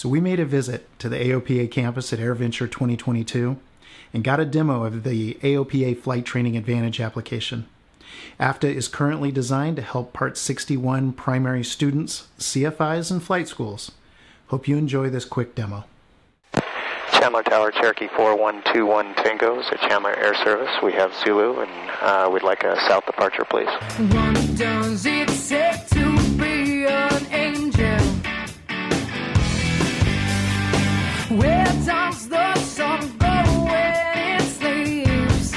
So we made a visit to the AOPA campus at AirVenture 2022 and got a demo of the AOPA Flight Training Advantage application. AFTA is currently designed to help Part 61 primary students, CFIs, and flight schools. Hope you enjoy this quick demo. Chandler Tower, Cherokee 4121 Tango's at Chandler Air Service. We have Zulu, and we'd like a south departure, please. What does it take to be an angel? Where does the sun go when it sleeps?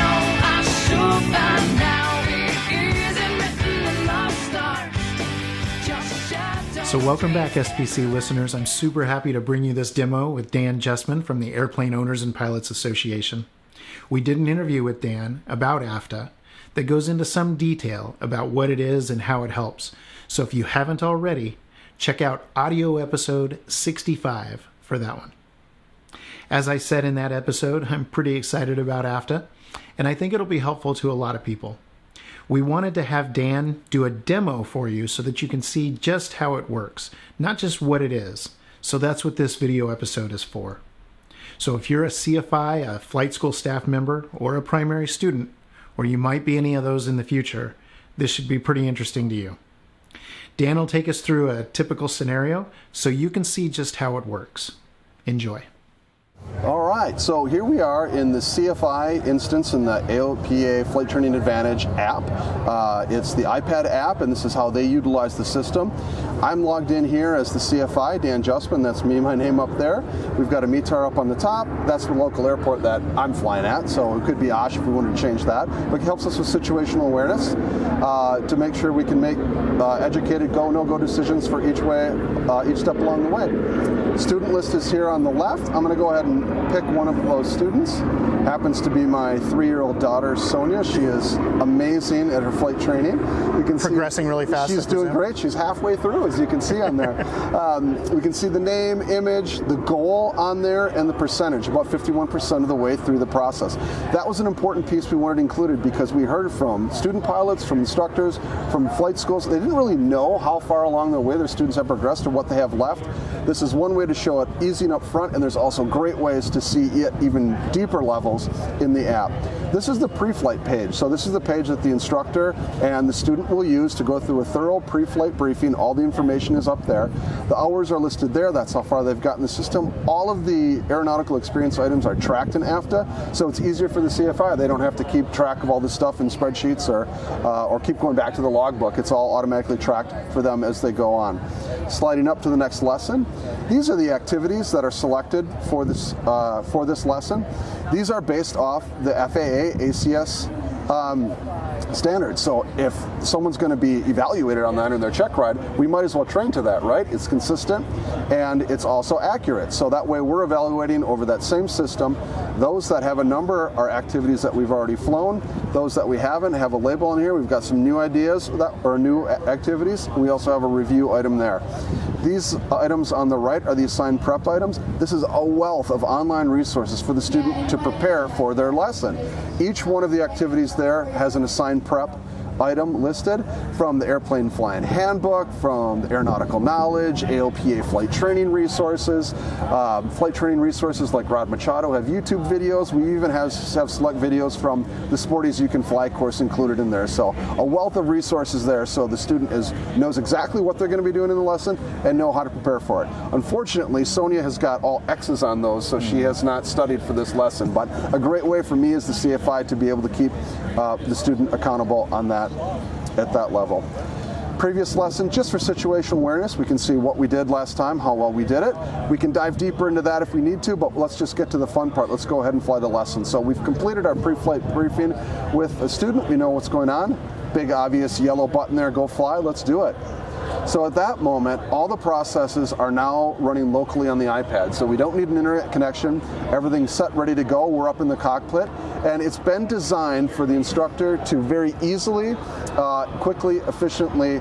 I should by now. It isn't written in the stars. Just shadows. So welcome back, SPC listeners. I'm super happy to bring you this demo with Dan Justman from the Airplane Owners and Pilots Association. We did an interview with Dan about AFTA that goes into some detail about what it is and how it helps. So if you haven't already, check out audio episode 65 for that one. As I said in that episode, I'm pretty excited about AFTA, and I think it'll be helpful to a lot of people. We wanted to have Dan do a demo for you so that you can see just how it works, not just what it is. So that's what this video episode is for. So if you're a CFI, a flight school staff member, or a primary student, or you might be any of those in the future, this should be pretty interesting to you. Dan will take us through a typical scenario so you can see just how it works. Enjoy. All right, so here we are in the CFI instance in the AOPA Flight Training Advantage app. It's the iPad app, and this is how they utilize the system. I'm logged in here as the CFI, Dan Justman. That's me, my name up there. We've got a METAR up on the top. That's the local airport that I'm flying at, so it could be Osh if we wanted to change that. But it helps us with situational awareness to make sure we can make educated go, no-go decisions for each step along the way. Student list is here on the left. I'm going to go ahead and pick one of those students. Happens to be my 3-year-old daughter, Sonia. She is amazing at her flight training. You can Progressing really fast. She's doing great. She's halfway through, as you can see on there. We can see the name, image, the goal on there, and the percentage, about 51% of the way through the process. That was an important piece we wanted included because we heard from student pilots, from instructors, from flight schools. They didn't really know how far along the way their students have progressed or what they have left. This is one way to show it easy and up front, and there's also great ways to see it even deeper levels in the app. This is the Preflight Page. So this is the page that the instructor and the student will use to go through a thorough pre-flight briefing. All the information is up there. The hours are listed there. That's how far they've gotten the system. All of the aeronautical experience items are tracked in AFTA, so it's easier for the CFI. They don't have to keep track of all this stuff in spreadsheets or keep going back to the logbook. It's all automatically tracked for them as they go on. Sliding up to the next lesson. These are the activities that are selected for this lesson. These are based off the FAA ACS standards. So if someone's going to be evaluated on that in their check ride, we might as well train to that, right? It's consistent and it's also accurate. So that way we're evaluating over that same system. Those that have a number are activities that we've already flown. Those that we haven't have a label on here. We've got some new ideas or new activities. We also have a review item there. These items on the right are the assigned prep items. This is a wealth of online resources for the student to prepare for their lesson. Each one of the activities there has an assigned prep item listed from the Airplane Flying Handbook, from the Aeronautical Knowledge, AOPA Flight Training Resources. Flight training resources like Rod Machado have YouTube videos. We even have select videos from the Sporties You Can Fly course included in there. So a wealth of resources there so the student knows exactly what they're going to be doing in the lesson and know how to prepare for it. Unfortunately, Sonia has got all X's on those, so she has not studied for this lesson. But a great way for me as the CFI to be able to keep the student accountable on that at that level. Previous lesson, just for situational awareness, we can see what we did last time, how well we did it. We can dive deeper into that if we need to, but let's just get to the fun part. Let's go ahead and fly the lesson. So we've completed our pre-flight briefing with a student. We know what's going on. Big obvious yellow button there, go fly, let's do it. So at that moment, all the processes are now running locally on the iPad. So we don't need an internet connection. Everything's set, ready to go. We're up in the cockpit. And it's been designed for the instructor to very easily, quickly, efficiently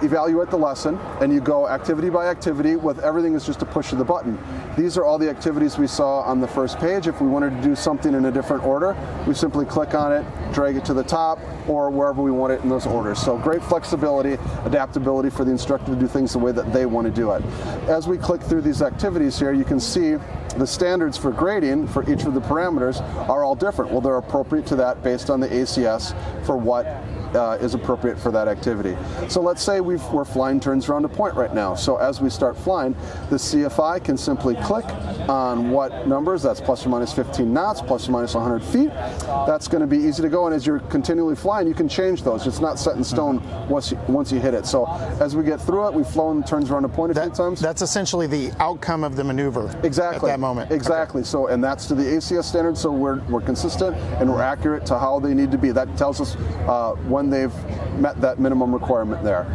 evaluate the lesson, and you go activity by activity with everything is just a push of the button. These are all the activities we saw on the first page. If we wanted to do something in a different order, we simply click on it, drag it to the top, or wherever we want it in those orders. So great flexibility, adaptability for the instructor to do things the way that they want to do it. As we click through these activities here, you can see the standards for grading for each of the parameters are all different. Well, they're appropriate to that based on the ACS for what is appropriate for that activity. So let's say we're flying turns around a point right now. So as we start flying, the CFI can simply click on what numbers, that's plus or minus 15 knots, plus or minus 100 feet. That's going to be easy to go, and as you're continually flying, you can change those. It's not set in stone once you hit it. So as we get through it, we've flown turns around a point a few times. That's essentially the outcome of the maneuver exactly at that moment. Exactly. Okay. So, and that's to the ACS standard, so we're consistent and we're accurate to how they need to be. That tells us when they've met that minimum requirement there.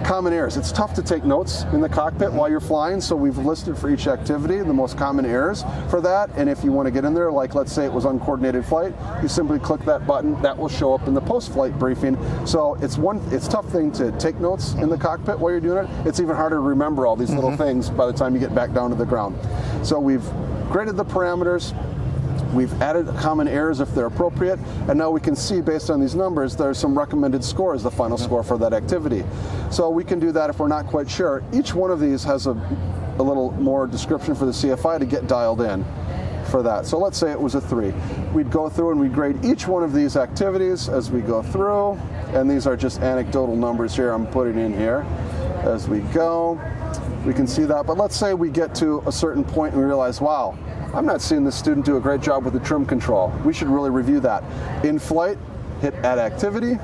Common errors. It's tough to take notes in the cockpit while you're flying, so we've listed for each activity the most common errors for that, and if you want to get in there, like let's say it was uncoordinated flight, you simply click that button. That will show up in the post-flight briefing. So it's a tough thing to take notes in the cockpit while you're doing it. It's even harder to remember all these little things by the time you get back down to the ground. So we've graded the parameters. We've added common errors if they're appropriate, and now we can see based on these numbers there's some recommended scores, the final score for that activity. So we can do that if we're not quite sure. Each one of these has a little more description for the CFI to get dialed in for that. So let's say it was a 3. We'd go through and we'd grade each one of these activities as we go through, and these are just anecdotal numbers here I'm putting in here as we go. We can see that, but let's say we get to a certain point and we realize, wow, I'm not seeing this student do a great job with the trim control. We should really review that. In flight, hit Add Activity,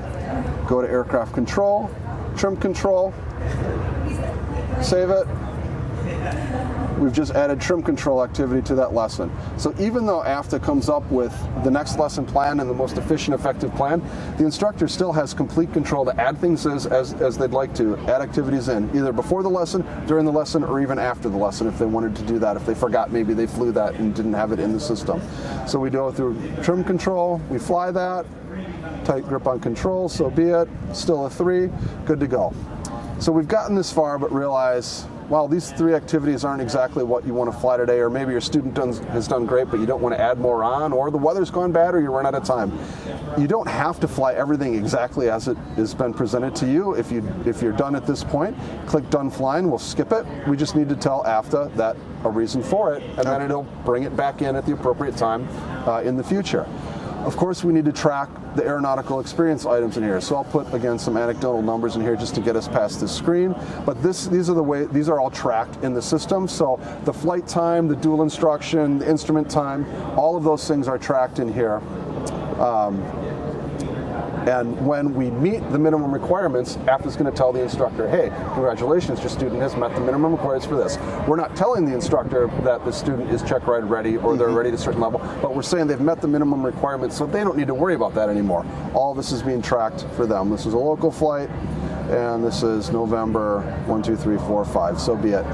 go to Aircraft Control, Trim Control, save it. We've just added trim control activity to that lesson. So even though AFTA comes up with the next lesson plan and the most efficient, effective plan, the instructor still has complete control to add things as they'd like to, add activities in, either before the lesson, during the lesson, or even after the lesson if they wanted to do that, if they forgot maybe they flew that and didn't have it in the system. So we go through trim control, we fly that, tight grip on control, so be it, still a 3, good to go. So we've gotten this far but realize, well, these 3 activities aren't exactly what you want to fly today, or maybe your student has done great but you don't want to add more on, or the weather's gone bad, or you run out of time. You don't have to fly everything exactly as it has been presented to you. If you're done at this point, click Done Flying, we'll skip it. We just need to tell AFTA that a reason for it, and then it'll bring it back in at the appropriate time in the future. Of course, we need to track the aeronautical experience items in here. So I'll put, again, some anecdotal numbers in here just to get us past the screen. But these are all tracked in the system. So the flight time, the dual instruction, the instrument time, all of those things are tracked in here. And when we meet the minimum requirements, AFTA's going to tell the instructor, hey, congratulations, your student has met the minimum requirements for this. We're not telling the instructor that the student is check ride ready or they're ready to a certain level, but we're saying they've met the minimum requirements, so they don't need to worry about that anymore. All this is being tracked for them. This is a local flight, and this is November 1, 2, 3, 4, 5, so be it.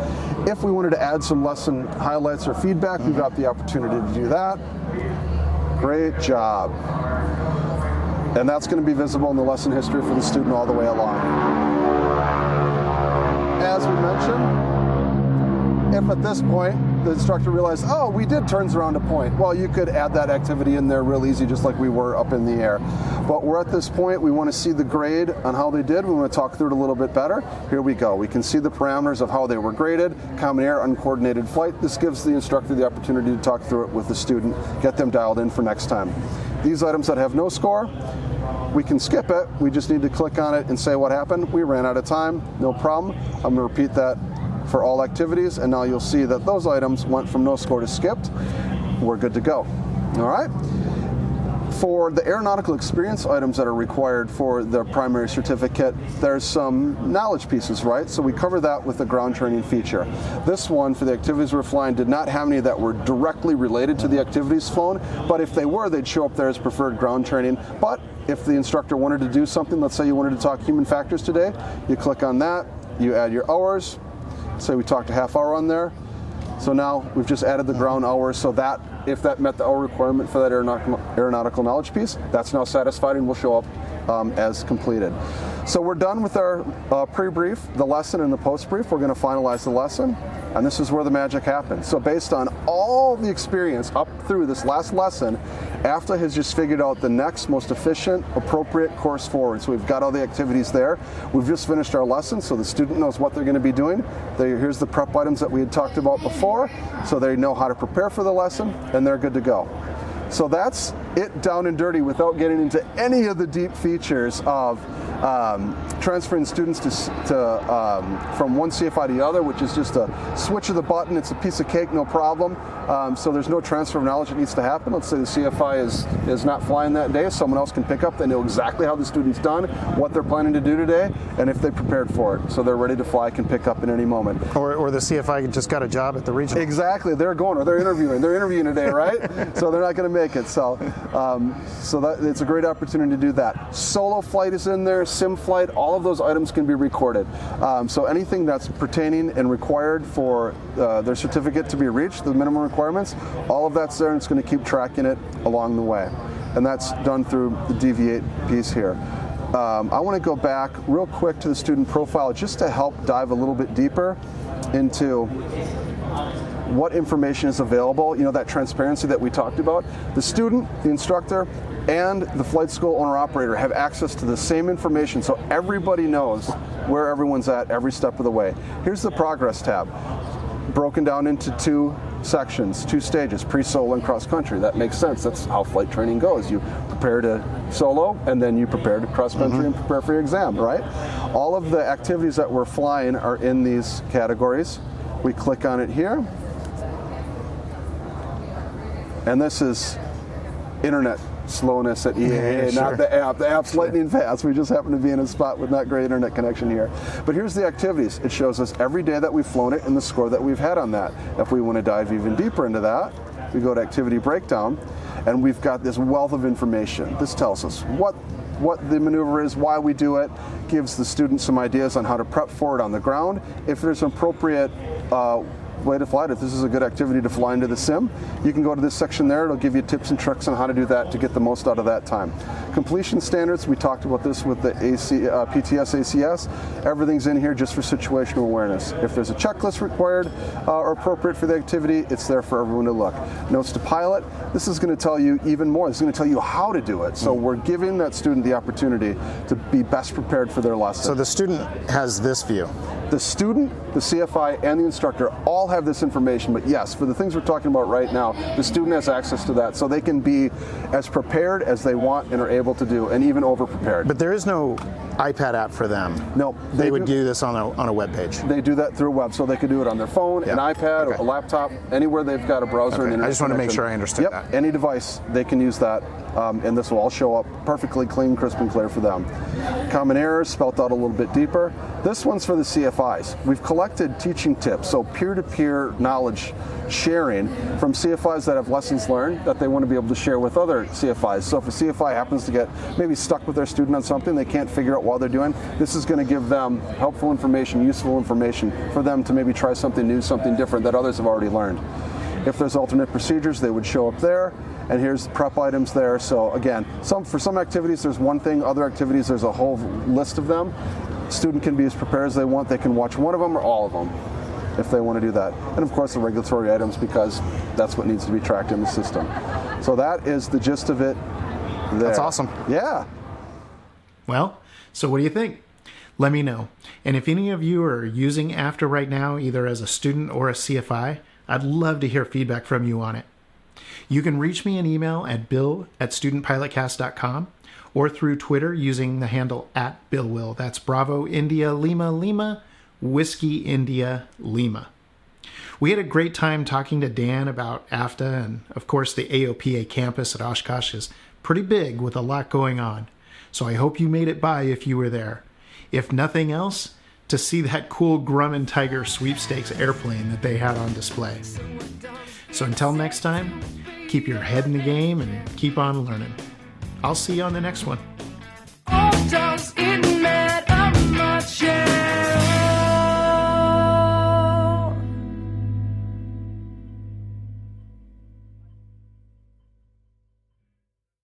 If we wanted to add some lesson highlights or feedback, we've got the opportunity to do that. Great job. And that's going to be visible in the lesson history for the student all the way along. As we mentioned, if at this point the instructor realized, oh, we did turns around a point, well, you could add that activity in there real easy, just like we were up in the air. But we're at this point, we want to see the grade on how they did. We want to talk through it a little bit better. Here we go. We can see the parameters of how they were graded, common air, uncoordinated flight. This gives the instructor the opportunity to talk through it with the student, get them dialed in for next time. These items that have no score, we can skip it. We just need to click on it and say what happened. We ran out of time, no problem. I'm going to repeat that for all activities, and now you'll see that those items went from no score to skipped. We're good to go. All right. For the aeronautical experience items that are required for the primary certificate, there's some knowledge pieces, right? So we cover that with the ground training feature. This one, for the activities we're flying, did not have any that were directly related to the activities flown, but if they were, they'd show up there as preferred ground training. But if the instructor wanted to do something, let's say you wanted to talk human factors today, you click on that, you add your hours. Say we talked a half hour on there. So now we've just added the ground hours, so that if that met the hour requirement for that aeronautical knowledge piece, that's now satisfied and will show up as completed. So we're done with our pre-brief, the lesson, and the post-brief. We're going to finalize the lesson, and this is where the magic happens. So based on all the experience up through this last lesson, AFTA has just figured out the next most efficient, appropriate course forward. So we've got all the activities there. We've just finished our lesson, so the student knows what they're going to be doing. Here's the prep items that we had talked about before, so they know how to prepare for the lesson, and they're good to go. So that's it down and dirty without getting into any of the deep features of transferring students from one CFI to the other, which is just a switch of the button. It's a piece of cake, no problem. So there's no transfer of knowledge that needs to happen. Let's say the CFI is not flying that day. Someone else can pick up. They know exactly how the student's done, what they're planning to do today, and if they prepared for it. So they're ready to fly, can pick up at any moment. Or the CFI just got a job at the regional. Exactly. They're going, or they're interviewing. They're interviewing today, right? So they're not going to make it. So that it's a great opportunity to do that. Solo flight is in there, sim flight, all of those items can be recorded. So anything that's pertaining and required for their certificate to be reached, the minimum requirements, all of that's there, and it's going to keep tracking it along the way. And that's done through the Deviate piece here. I want to go back real quick to the student profile just to help dive a little bit deeper into what information is available, that transparency that we talked about. The student, the instructor, and the flight school owner-operator have access to the same information, so everybody knows where everyone's at every step of the way. Here's the progress tab, broken down into two sections, two stages, pre-solo and cross-country. That makes sense. That's how flight training goes. You prepare to solo, and then you prepare to cross-country and prepare for your exam, right? All of the activities that we're flying are in these categories. We click on it here, and this is internet slowness at EAA, not the app. The app's lightning fast. We just happen to be in a spot with not great internet connection here. But here's the activities. It shows us every day that we've flown it and the score that we've had on that. If we want to dive even deeper into that, we go to activity breakdown, and we've got this wealth of information. This tells us what the maneuver is, why we do it, gives the student some ideas on how to prep for it on the ground. If there's an appropriate way to fly it, if this is a good activity to fly into the sim, you can go to this section there. It'll give you tips and tricks on how to do that to get the most out of that time. Completion standards, we talked about this with the PTS ACS. Everything's in here just for situational awareness. If there's a checklist required or appropriate for the activity, it's there for everyone to look. Notes to pilot, this is going to tell you even more. This is going to tell you how to do it. So we're giving that student the opportunity to be best prepared for their lesson. So the student has this view. The student, the CFI, and the instructor all have this information, but yes, for the things we're talking about right now, the student has access to that, so they can be as prepared as they want and are able to do, and even over-prepared. But there is no iPad app for them. No. They would do this on a web page. They do that through a web, so they could do it on their phone, an iPad, a laptop, anywhere they've got a browser and internet. I just want to make sure I understood that. Any device, they can use that, and this will all show up perfectly clean, crisp, and clear for them. Common errors, spelt out a little bit deeper. This one's for the CFIs. We've collected teaching tips, so peer-to-peer knowledge sharing from CFIs that have lessons learned that they want to be able to share with other CFIs. So if a CFI happens to get maybe stuck with their student on something they can't figure out what they're doing, this is going to give them helpful information, useful information for them to maybe try something new, something different that others have already learned. If there's alternate procedures, they would show up there. And here's prep items there. So again, for some activities there's one thing, other activities there's a whole list of them. Student can be as prepared as they want. They can watch one of them or all of them if they want to do that. And of course the regulatory items, because that's what needs to be tracked in the system. So that is the gist of it there. That's awesome. Yeah. Well, so what do you think? Let me know. And if any of you are using AFTA right now, either as a student or a CFI, I'd love to hear feedback from you on it. You can reach me an email at bill@studentpilotcast.com or through Twitter using the handle @BillWill. That's Bravo India Lima Lima Whiskey India Lima. We had a great time talking to Dan about AFTA, and of course the AOPA campus at Oshkosh is pretty big with a lot going on. So I hope you made it by if you were there. If nothing else, to see that cool Grumman Tiger sweepstakes airplane that they had on display. So until next time, keep your head in the game and keep on learning. I'll see you on the next one. All does